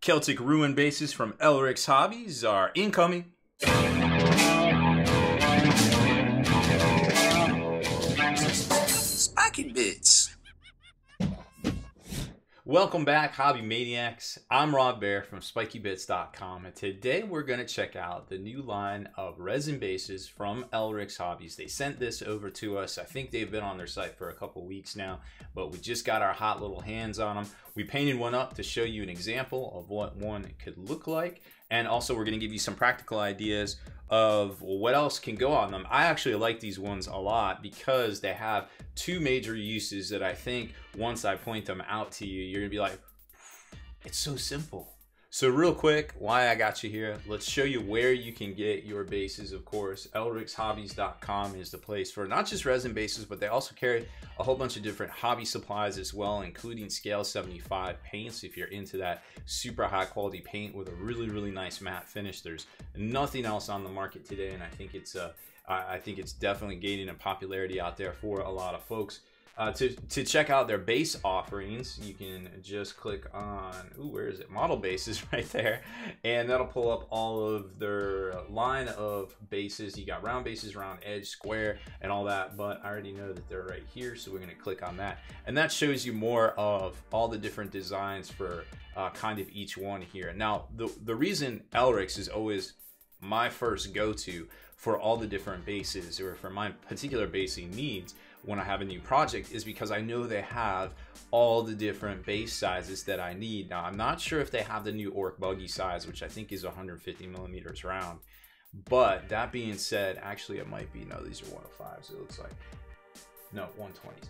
Celtic ruin bases from Elric's Hobbies are incoming. Spiky bits. Welcome back, Hobby Maniacs. I'm Baer from SpikyBits.com, and today we're going to check out the new line of resin bases from Elric's Hobbies. They sent this over to us. I think they've been on their site for a couple weeks now, but we just got our hot little hands on them. We painted one up to show you an example of what one could look like, and also we're going to give you some practical ideas of what else can go on them. I actually like these ones a lot because they have two major uses that I think once I point them out to you, you're gonna be like, it's so simple. So real quick, why I got you here, let's show you where you can get your bases. Of course, elricshobbies.com is the place for not just resin bases, but they also carry a whole bunch of different hobby supplies as well, including scale 75 paints. If you're into that super high quality paint with a really nice matte finish, there's nothing else on the market today, and I think it's definitely gaining in popularity out there for a lot of folks. To check out their base offerings, you can just click on, where is it? Model bases right there. And that'll pull up all of their line of bases. You got round bases, round edge, square, and all that. But I already know that they're right here, so we're going to click on that. And that shows you more of all the different designs for kind of each one here. Now, the reason Elric's is always my first go-to for all the different bases, or for my particular basing needs when I have a new project, is because I know they have all the different base sizes that I need. Now, I'm not sure if they have the new Orc Buggy size, which I think is 150 millimeters round. But that being said, actually it might be, no, these are 105s, it looks like. No, 120s.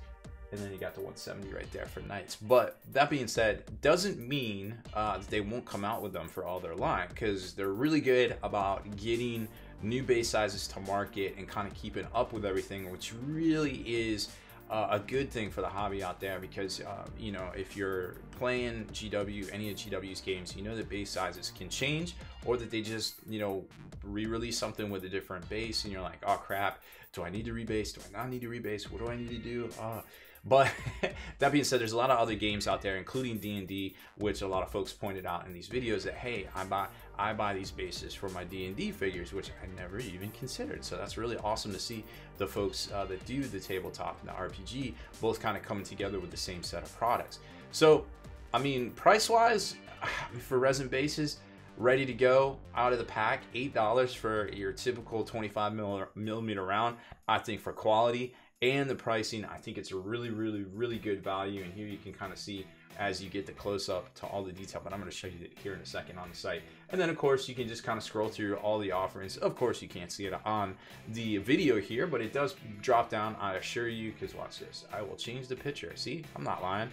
And then you got the 170 right there for Knights. But that being said, doesn't mean that they won't come out with them for all their line, because they're really good about getting new base sizes to market and kind of keeping up with everything, which really is a good thing for the hobby out there, because you know, if you're playing GW, any of GW's games, you know that base sizes can change, or that they just, you know, re-release something with a different base and you're like, oh crap, do I need to rebase? Do I not need to rebase? What do I need to do? But that being said, there's a lot of other games out there, including D&D, which a lot of folks pointed out in these videos that, hey, I buy these bases for my D&D figures, which I never even considered. So that's really awesome to see the folks that do the tabletop and the RPG both kind of coming together with the same set of products. So, I mean, price-wise, for resin bases, ready to go out of the pack, $8 for your typical 25 millimeter round. I think for quality and the pricing, I think it's a really good value. And here you can kind of see as you get the close-up to all the detail, but I'm going to show you here in a second on the site. And then of course you can just kind of scroll through all the offerings. Of course you can't see it on the video here, but it does drop down, I assure you, because watch this, I will change the picture. See, I'm not lying.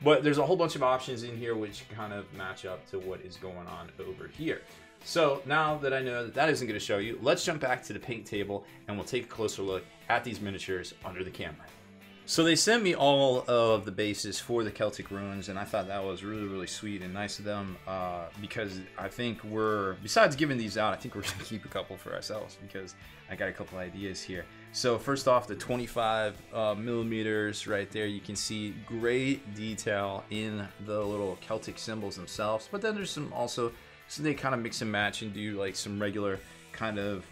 But there's a whole bunch of options in here which kind of match up to what is going on over here. So now that I know that that isn't going to show you, let's jump back to the paint table and we'll take a closer look at these miniatures under the camera. So they sent me all of the bases for the Celtic ruins, and I thought that was really sweet and nice of them, because I think besides giving these out, I think we're going to keep a couple for ourselves, because I got a couple ideas here. So first off, the 25 millimeters right there, you can see great detail in the little Celtic symbols themselves, but then there's some also, so they kind of mix and match and do like some regular kind of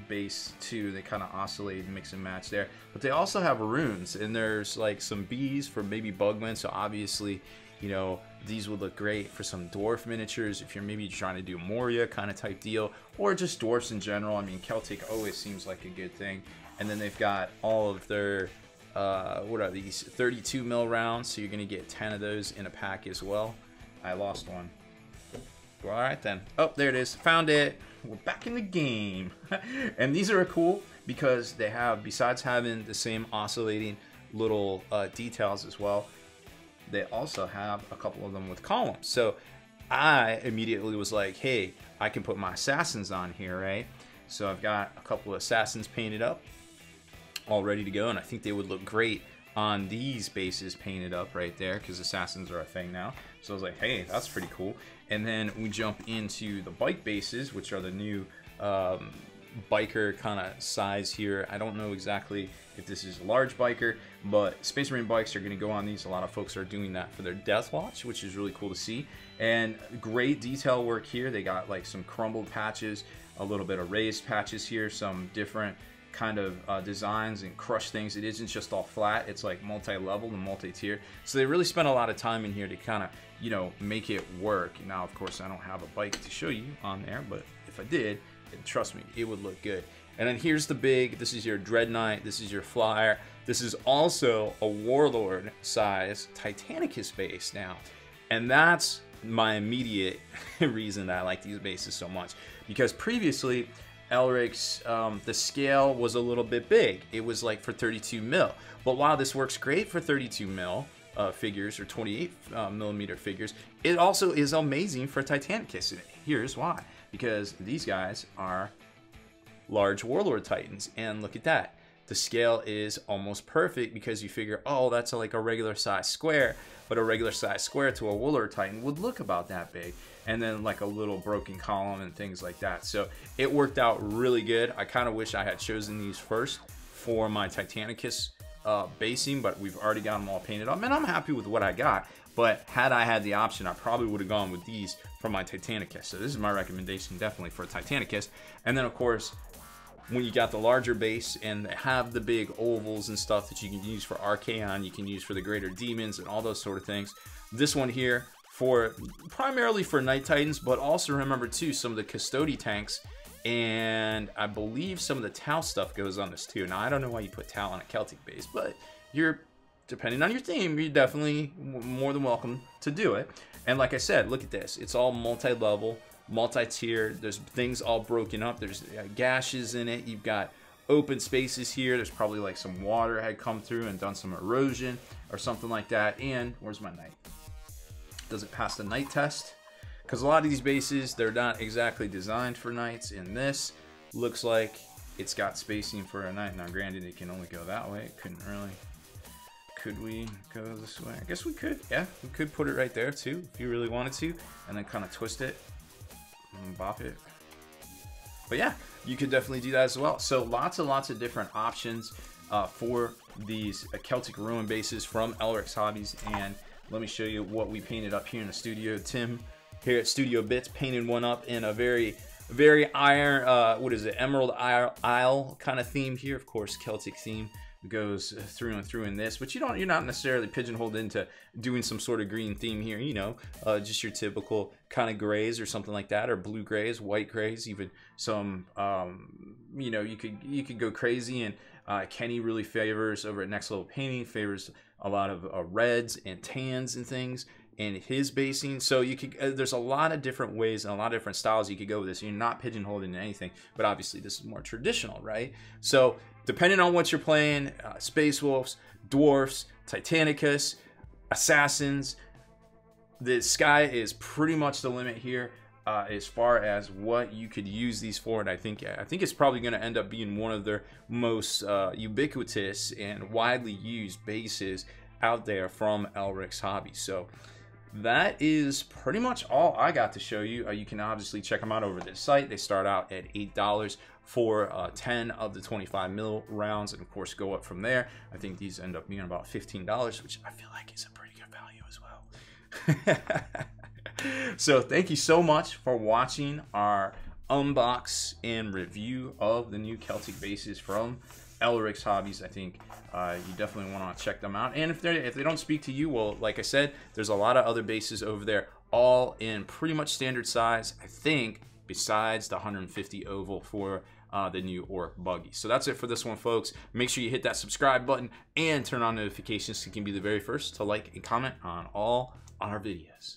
base too. They kind of oscillate and mix and match there, but they also have runes, and there's like some bees for maybe bugmen. So obviously, you know, these would look great for some dwarf miniatures if you're maybe trying to do Moria kind of type deal, or just dwarfs in general. I mean, Celtic always seems like a good thing. And then they've got all of their what are these, 32 mil rounds, so you're gonna get 10 of those in a pack as well. I lost one. All right then. Oh, there it is. Found it. We're back in the game. And these are cool because they have, besides having the same oscillating little details as well, they also have a couple of them with columns. So I immediately was like, hey, I can put my assassins on here, right? So I've got a couple of assassins painted up, all ready to go, and I think they would look great on these bases painted up right there, because assassins are a thing now. So I was like, hey, that's pretty cool. And then we jump into the bike bases, which are the new biker kind of size here. I don't know exactly if this is a large biker, but Space Marine bikes are going to go on these. A lot of folks are doing that for their Death Watch, which is really cool to see. And great detail work here. They got like some crumbled patches, a little bit of raised patches here, some different kind of designs and crush things. It isn't just all flat, it's like multi-level and multi-tier. So they really spent a lot of time in here to kind of, you know, make it work. Now, of course, I don't have a bike to show you on there, but if I did, trust me, it would look good. And then here's the big, this is your Dread Knight, this is your Flyer. This is also a Warlord size Titanicus base now. And that's my immediate reason that I like these bases so much. Because previously, Elric's, the scale was a little bit big. It was like for 32 mil. But while this works great for 32 mil figures or 28 millimeter figures, it also is amazing for Titanicus. And here's why. Because these guys are large Warlord Titans. And look at that. The scale is almost perfect because you figure, oh, that's like a regular size square. But a regular size square to a Warlord Titan would look about that big. And then like a little broken column and things like that. So it worked out really good. I kind of wish I had chosen these first for my Titanicus basing, but we've already got them all painted up. And I'm happy with what I got. But had I had the option, I probably would have gone with these for my Titanicus. So this is my recommendation definitely for Titanicus. And then of course, when you got the larger base and have the big ovals and stuff that you can use for Archaon, you can use for the greater demons and all those sort of things. This one here, for primarily for Night Titans, but also remember too some of the Custody tanks, and I believe some of the Tau stuff goes on this too. Now I don't know why you put Tau on a Celtic base, but you're, depending on your theme, you're definitely more than welcome to do it. And like I said, look at this, it's all multi-level, multi-tier. There's things all broken up, there's gashes in it, you've got open spaces here, there's probably like some water had come through and done some erosion or something like that. And where's my Knight? Does it pass the Knight test? Because a lot of these bases, they're not exactly designed for Knights, and this looks like it's got spacing for a Knight. Now granted, it can only go that way. It couldn't really. Could we go this way? I guess we could. Yeah, we could put it right there too if you really wanted to, and then kind of twist it and bop it. But yeah, you could definitely do that as well. So lots and lots of different options for these Celtic Ruin bases from Elric's Hobbies. And let me show you what we painted up here in the studio. Tim here at Studio Bits painted one up in a very iron, what is it, Emerald Isle kind of theme here. Of course, Celtic theme goes through and through in this, but you're not necessarily pigeonholed into doing some sort of green theme here, you know, just your typical kind of grays or something like that, or blue grays, white grays, even some, you know, you could go crazy. And Kenny really favors over at Next Level Painting, favors a lot of reds and tans and things in his basing. So you could, there's a lot of different ways and a lot of different styles you could go with this. You're not pigeonholed into anything, but obviously this is more traditional, right? So depending on what you're playing, Space Wolves, Dwarfs, Titanicus, Assassins, the sky is pretty much the limit here as far as what you could use these for. And I think it's probably going to end up being one of their most ubiquitous and widely used bases out there from Elric's Hobbies. So that is pretty much all I got to show you. You can obviously check them out over this site. They start out at $8 for 10 of the 25 mil rounds, and of course go up from there. I think these end up being about $15, which I feel like is a pretty good value as well. So thank you so much for watching our unbox and review of the new Celtic bases from Elric's Hobbies. I think you definitely want to check them out. And if they don't speak to you, well, like I said, there's a lot of other bases over there, all in pretty much standard size, I think, besides the 150 oval for the new Orc Buggy. So that's it for this one, folks. Make sure you hit that subscribe button and turn on notifications so you can be the very first to like and comment on all our videos.